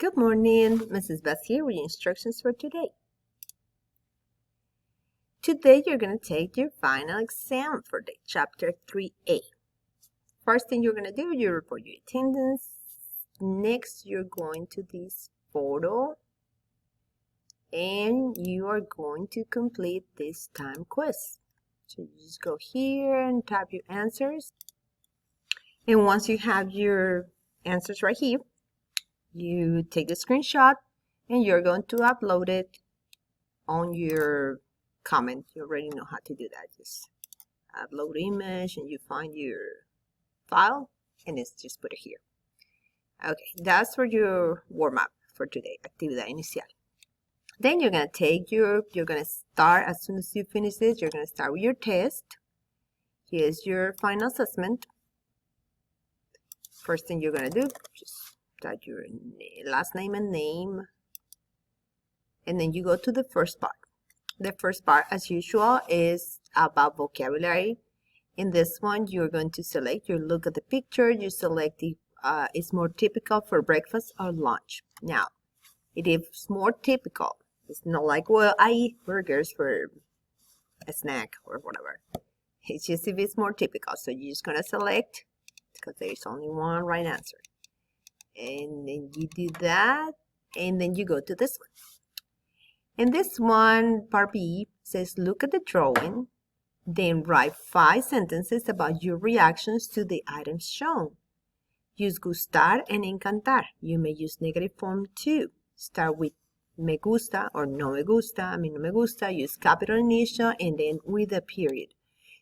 Good morning, Mrs. Beth here with instructions for today. Today you're going to take your final exam for the chapter 3A. First thing you're going to do, you report your attendance. Next, you're going to this photo and you are going to complete this time quiz. So you just go here and type your answers. And once you have your answers right here, you take the screenshot and you're going to upload it on your comment. You already know how to do that. Just upload image and you find your file and it's just put it here. Okay, that's for your warm-up for today, actividad inicial. Then you're going to you're going to start, as soon as you finish this, you're going to start with your test. Here's your final assessment. First thing you're going to do, just type your last name and name. And then you go to the first part. The first part, as usual, is about vocabulary. In this one, you're going to select, you look at the picture, you select the, it's more typical for breakfast or lunch. Now, it is more typical. It's not like, well, I eat burgers for a snack or whatever. It's just if it's more typical. So you're just going to select, because there's only one right answer. And then you do that, and then you go to this one. And this one, part B, says look at the drawing, then write 5 sentences about your reactions to the items shown. Use gustar and encantar. You may use negative form too. Start with me gusta or no me gusta, a mí no me gusta. Use capital initial and then with a period.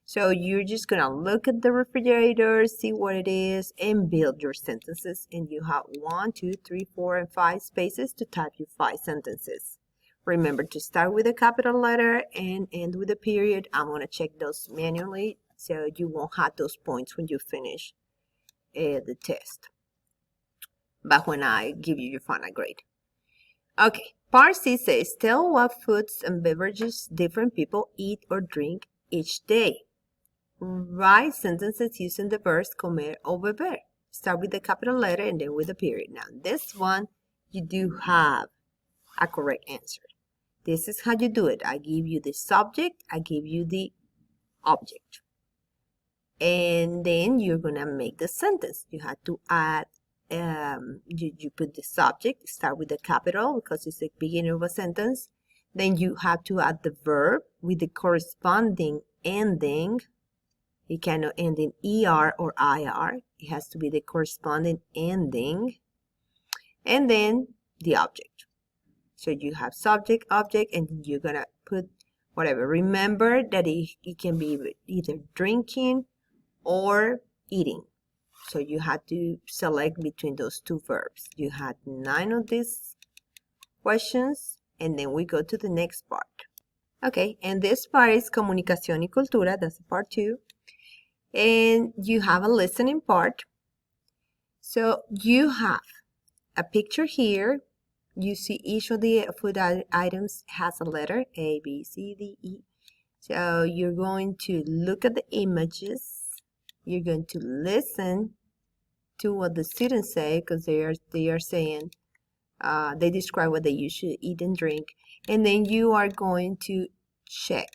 So you're just going to look at the refrigerator, see what it is, and build your sentences. And you have 1, 2, 3, 4, and 5 spaces to type your 5 sentences. Remember to start with a capital letter and end with a period. I'm going to check those manually so you won't have those points when you finish the test. But when I give you your final grade. Okay, part C says, tell what foods and beverages different people eat or drink each day. Write sentences using the verbs comer or beber. Start with the capital letter and then with a period. Now, this one, you do have a correct answer. This is how you do it. I give you the subject, I give you the object. And then you're going to make the sentence. You have to add, you put the subject, start with the capital because it's the beginning of a sentence. Then you have to add the verb with the corresponding ending. It cannot end in ER or IR. It has to be the corresponding ending. And then the object. So you have subject, object, and you're going to put whatever. Remember that it can be either drinking or eating. So you have to select between those two verbs. You had 9 of these questions, and then we go to the next part. Okay, and this part is comunicación y cultura. That's part 2. And you have a listening part. So you have a picture here. You see each of the food items has a letter, A, B, C, D, E. So you're going to look at the images. You're going to listen to what the students say because they are saying, they describe what they usually eat and drink. And then you are going to check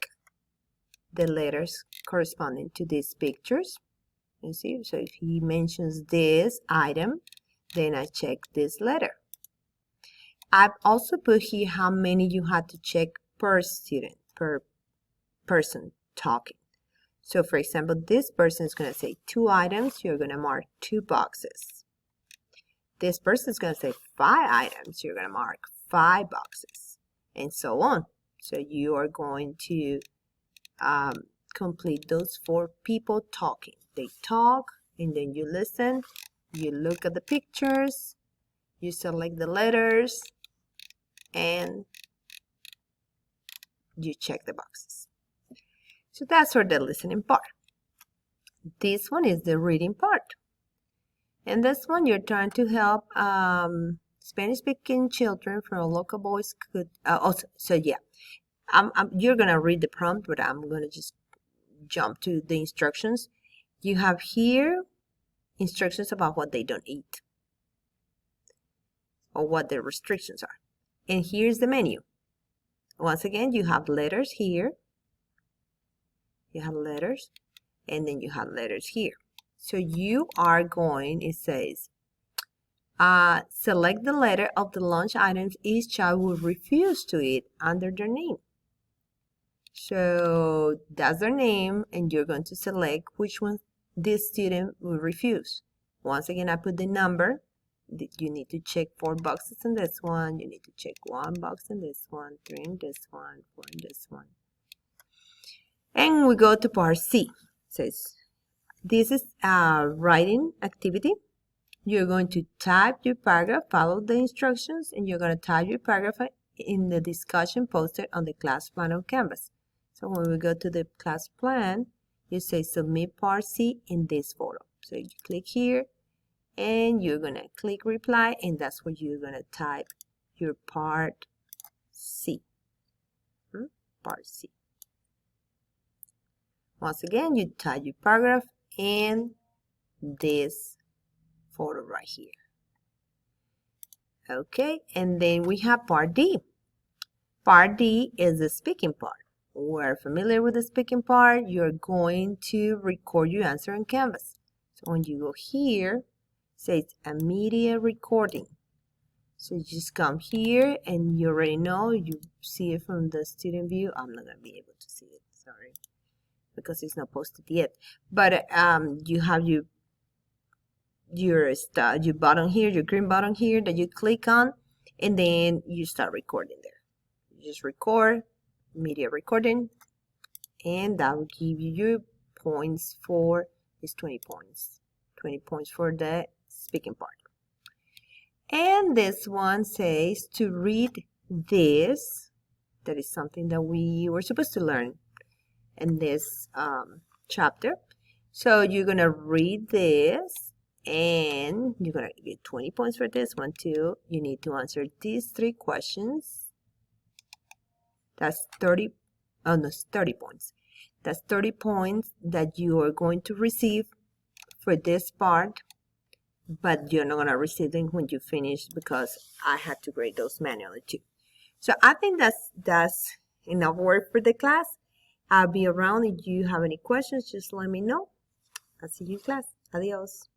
the letters corresponding to these pictures. You see, so if he mentions this item, then I check this letter. I've also put here how many you had to check per student, per person talking. So for example, this person is going to say 2 items, you're going to mark 2 boxes. This person is going to say 5 items, you're going to mark 5 boxes, and so on. So you are going to complete those 4 people talking. They talk, and then you listen, you look at the pictures, you select the letters, and you check the boxes. So that's for the listening part. This one is the reading part. And this one you're trying to help Spanish-speaking children from a local boys could also. So yeah, you're gonna read the prompt, but I'm gonna just jump to the instructions. You have here instructions about what they don't eat. or what the restrictions are. And here's the menu. Once again, you have letters here. You have letters, and then you have letters here. So you are going, it says, select the letter of the lunch items each child will refuse to eat under their name. So that's their name, and you're going to select which one this student will refuse. Once again, I put the number. You need to check 4 boxes in this one. You need to check 1 box in this one, 3 in this one, 4 in this one. And we go to part C. It says, this is a writing activity. You're going to type your paragraph, follow the instructions, and you're going to type your paragraph in the discussion posted on the class plan on Canvas. So when we go to the class plan, you say submit part C in this photo. So you click here, and you're going to click reply, and that's where you're going to type your part C. Part C. Once again, you type your paragraph in this photo right here. Okay, and then we have part D. Part D is the speaking part. We're familiar with the speaking part. You're going to record your answer on Canvas. So when you go here, it says immediate recording. So you just come here, and you already know, you see it from the student view. I'm not going to be able to see it, sorry, because it's not posted yet. But you have your button here, your green button here that you click on, and then you start recording there. You just record, media recording, and that will give you your points for this 20 points. 20 points for the speaking part. And this one says to read this. That is something that we were supposed to learn in this chapter. So you're going to read this, and you're going to get 20 points for this one too. You need to answer these 3 questions. That's 30, oh no, 30 points. That's 30 points that you are going to receive for this part, but you're not going to receive them when you finish, because I had to grade those manually too. So I think that's enough work for the class. I'll be around. If you have any questions, just let me know. I'll see you in class. Adios.